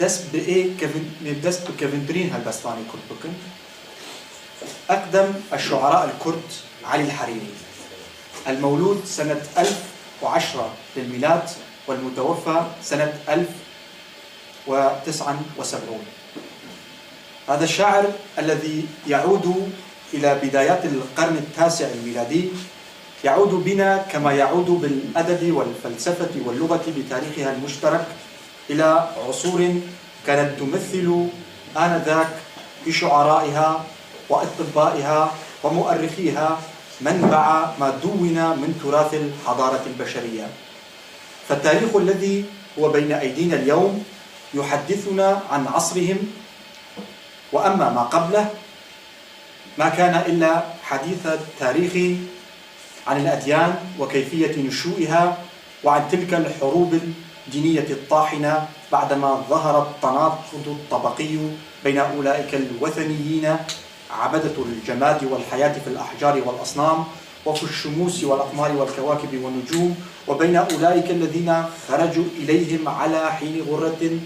دست بإيه دست بكفندرين هالبستاني كرد بكن. أقدم الشعراء الكرد علي الحريري، المولود سنة 1010 للميلاد والمتوفى سنة 1079. هذا الشاعر الذي يعود إلى بدايات القرن التاسع الميلادي يعود بنا كما يعود بالأدب والفلسفة واللغة بتاريخها المشترك إلى عصور كانت تمثل آنذاك بشعرائها وأطبائها ومؤرخيها منبع ما دون من تراث الحضارة البشرية. فالتاريخ الذي هو بين أيدينا اليوم يحدثنا عن عصرهم، وأما ما قبله ما كان إلا حديث التاريخ عن الأديان وكيفية نشوئها، وعن تلك الحروب الدينية الطاحنة بعدما ظهر التناقض الطبقي بين أولئك الوثنيين عبدة الجماد والحياة في الأحجار والأصنام وفي الشموس والأقمار والكواكب والنجوم، وبين أولئك الذين خرجوا إليهم على حين غرة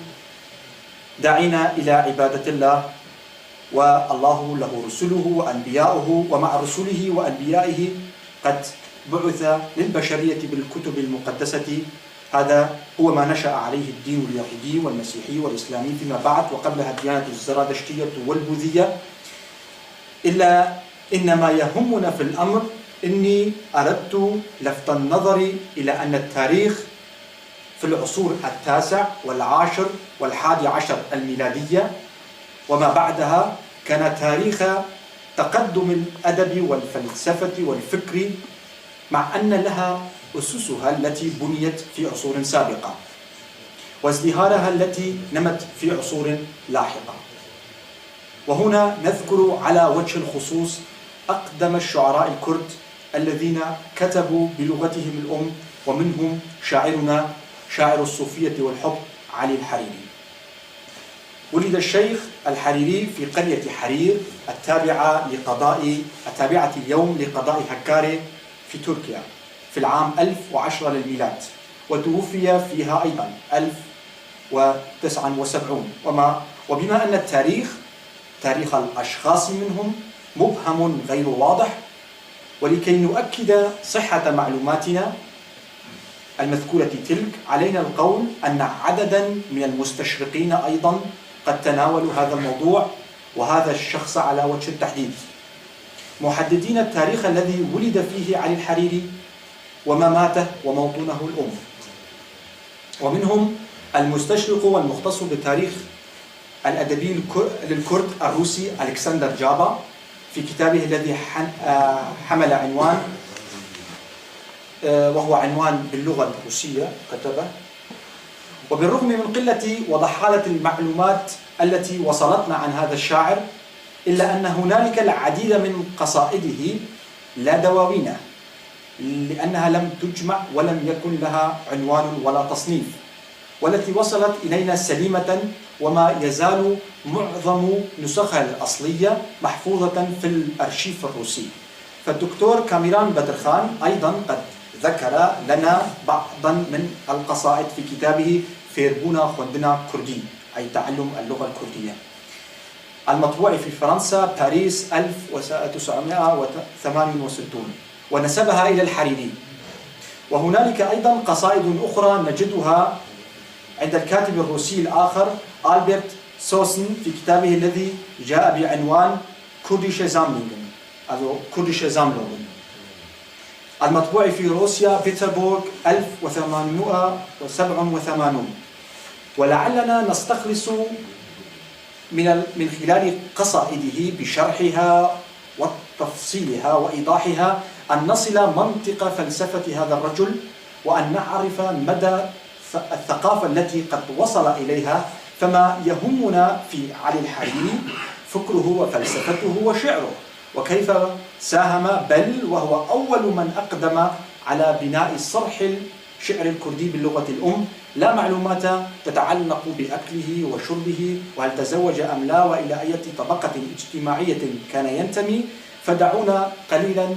داعين إلى عبادة الله، والله له رسله وأنبياؤه، ومع رسله وأنبيائه قد بعث للبشرية بالكتب المقدسة. هذا هو ما نشأ عليه الدين اليهودي والمسيحي والإسلامي فيما بعد، وقبلها الديانة الزرادشتية والبوذية. إلا إن ما يهمنا في الأمر إني أردت لفت النظر إلى أن التاريخ في العصور التاسع والعاشر والحادي عشر الميلادية وما بعدها كان تاريخ تقدم الأدب والفلسفة والفكر، مع أن لها أسسها التي بنيت في عصور سابقة وازدهارها التي نمت في عصور لاحقة. وهنا نذكر على وجه الخصوص أقدم الشعراء الكرد الذين كتبوا بلغتهم الأم، ومنهم شاعرنا شاعر الصوفية والحب علي الحريري. ولد الشيخ الحريري في قرية حرير التابعة اليوم لقضاء هكاري في تركيا في العام 1010 للميلاد، وتوفي فيها أيضا 1079. وبما أن تاريخ الأشخاص منهم مبهم غير واضح، ولكي نؤكد صحة معلوماتنا المذكورة تلك علينا القول أن عددا من المستشرقين أيضا قد تناولوا هذا الموضوع وهذا الشخص على وجه التحديد، محددين التاريخ الذي ولد فيه علي الحريري ومماته وموطنه الأم. ومنهم المستشرق والمختص بتاريخ الأدبي للكرد الروسي ألكسندر جابا في كتابه الذي حمل عنوان وهو عنوان باللغة الروسية كتبه. وبالرغم من قلة وضحالة المعلومات التي وصلتنا عن هذا الشاعر، إلا أن هنالك العديد من قصائده لا دواوين، لأنها لم تجمع ولم يكن لها عنوان ولا تصنيف، والتي وصلت إلينا سليمة، وما يزال معظم نسخها الأصلية محفوظة في الأرشيف الروسي. فالدكتور كاميران بدرخان أيضا قد ذكر لنا بعضا من القصائد في كتابه فيربونا خوندنا كردي، أي تعلم اللغة الكردية، المطبوع في فرنسا باريس 1968، ونسبها إلى الحريري. وهنالك أيضا قصائد أخرى نجدها عند الكاتب الروسي الآخر ألبرت سوسن في كتابه الذي جاء بعنوان كردische Sammlungen، كردische Sammlungen، المطبوع في روسيا بيتربورغ 1887. ولعلنا نستخلص من خلال قصائده بشرحها وتفصيلها وإيضاحها أن نصل منطق فلسفة هذا الرجل، وأن نعرف مدى الثقافة التي قد وصل إليها. فما يهمنا في علي الحريري فكره وفلسفته وشعره، وكيف ساهم، بل وهو أول من أقدم على بناء صرح الشعر الكردي باللغة الأم، لا معلومات تتعلق بأكله وشربه وهل تزوج أم لا وإلى أي طبقة اجتماعية كان ينتمي. فدعونا قليلا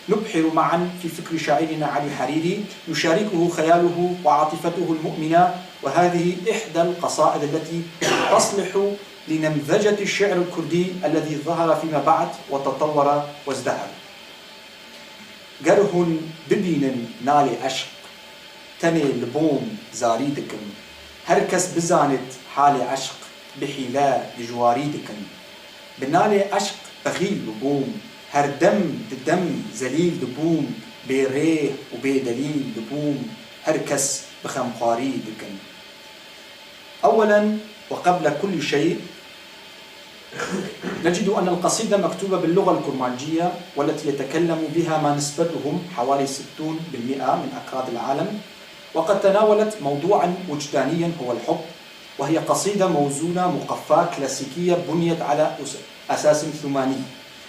نبحر معا في فكر شاعرنا علي الحريري، يشاركه خياله وعاطفته المؤمنة وهذه إحدى القصائد التي تصلح لنمذجة الشعر الكردي الذي ظهر فيما بعد وتطور وازدهر. قرهن ببين نالي عشق تني لبوم زاريدكم، هركس بزانت حالي عشق بحيلا لجواريدكم، بنالي عشق بخيل لبوم، هر دم زليل لبوم، بيريه وبيدليل لبوم، هركس بخمخاريدكم. أولا وقبل كل شيء نجد أن القصيدة مكتوبة باللغة الكرمانجية والتي يتكلم بها ما نسبتهم حوالي 60% من أكراد العالم، وقد تناولت موضوعا وجدانيا هو الحب، وهي قصيدة موزونة مقفاة كلاسيكية بنيت على أساس ثماني،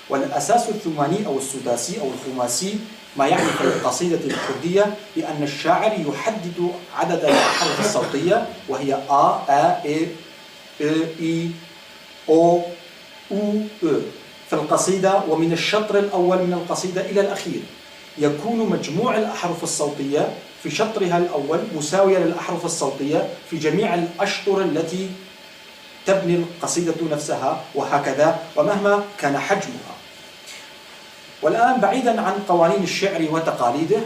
والأساس الثماني أو السداسي أو الخماسي ما يعني في القصيدة الكردية بأن الشاعر يحدد عدد الأحرف الصوتية وهي آ آ إ إي أو أو أ في القصيدة، ومن الشطر الأول من القصيدة إلى الأخير يكون مجموع الأحرف الصوتية في شطرها الأول مساوية للأحرف الصوتية في جميع الأشطر التي تبني القصيدة نفسها، وهكذا ومهما كان حجمها. والآن بعيدا عن قوانين الشعر وتقاليده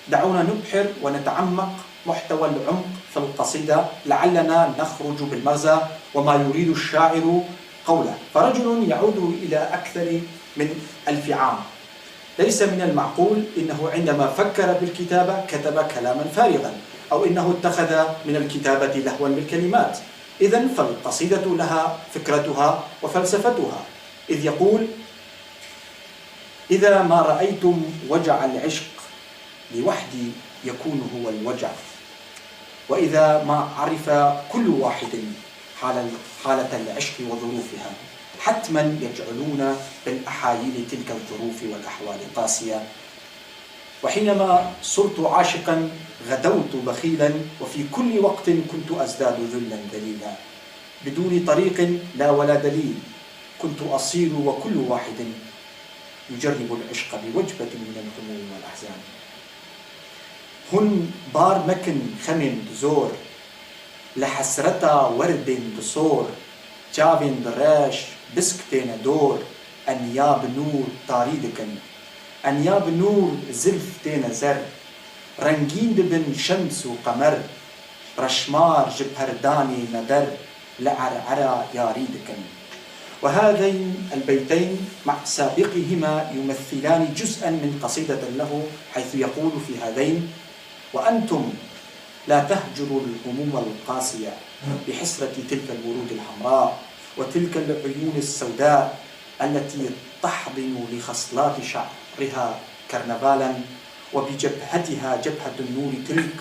دعونا نبحر ونتعمق محتوى العمق في القصيدة لعلنا نخرج بالمغزى وما يريد الشاعر قوله. فرجل يعود إلى أكثر من 1000 عام، ليس من المعقول إنه عندما فكر بالكتابة كتب كلاما فارغا أو إنه اتخذ من الكتابة لهوا بالكلمات. إذن فالقصيدة لها فكرتها وفلسفتها، إذ يقول: إذا ما رأيتم وجع العشق لوحدي يكون هو الوجع، وإذا ما عرف كل واحد حالة العشق وظروفها حتما يجعلون بالأحايل تلك الظروف والأحوال قاسية. وحينما صرت عاشقا غدوت بخيلا، وفي كل وقت كنت أزداد ذلا دليلا، بدون طريق لا ولا دليل كنت أصير، وكل واحد يجرب العشق بوجبة من الهموم والأحزان. هن بار مكن خمن زور لحسرتا ورد دصور، جابن دراش بسكتين دور، أنياب نور تاريدكن، أنياب نور زلفتين زر، رنجين دبن شمس وقمر، رشمار جبهرداني ندر، لعرعرا ياريدكن. وهذين البيتين مع سابقهما يمثلان جزءا من قصيدة له، حيث يقول في هذين: وأنتم لا تهجروا الهموم القاسية بحسرة تلك الورود الحمراء وتلك العيون السوداء التي تحضن لخصلات شعرها كرنفالا، وبجبهتها جبهة النور تلك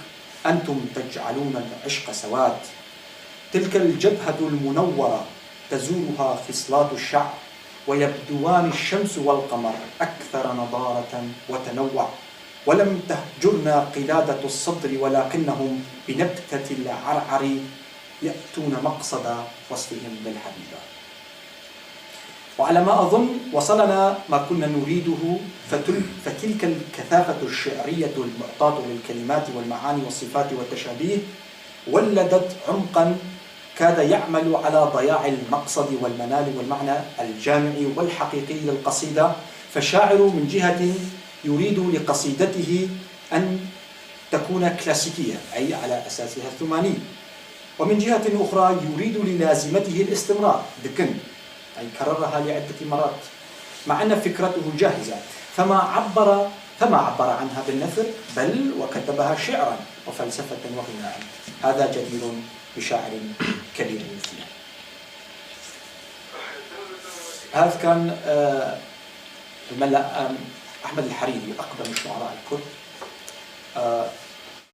أنتم تجعلون العشق سواد. تلك الجبهة المنورة تزورها خصلات الشعر، ويبدوان الشمس والقمر أكثر نضارة وتنوع، ولم تهجرنا قلادة الصدر ولكنهم بنبتة العرعر يأتون مقصد وصفهم بالحبيبة. وعلى ما أظن وصلنا ما كنا نريده، فتلك الكثافة الشعرية المعطاة للكلمات والمعاني والصفات والتشابيه ولدت عمقا كاد يعمل على ضياع المقصد والمنال والمعنى الجامعي والحقيقي للقصيدة. فالشاعر من جهة يريد لقصيدته أن تكون كلاسيكية أي على أساسها الثماني، ومن جهة أخرى يريد للازمته الاستمرار دكن أي كررها لعدة مرات، مع أن فكرته جاهزة، فما عبر عنها بالنثر بل وكتبها شعرا وفلسفة وغناء. هذا جدير بشاعر كبير مثله. هذا كان الملا أحمد الحريري أقدم الشعراء الكرد.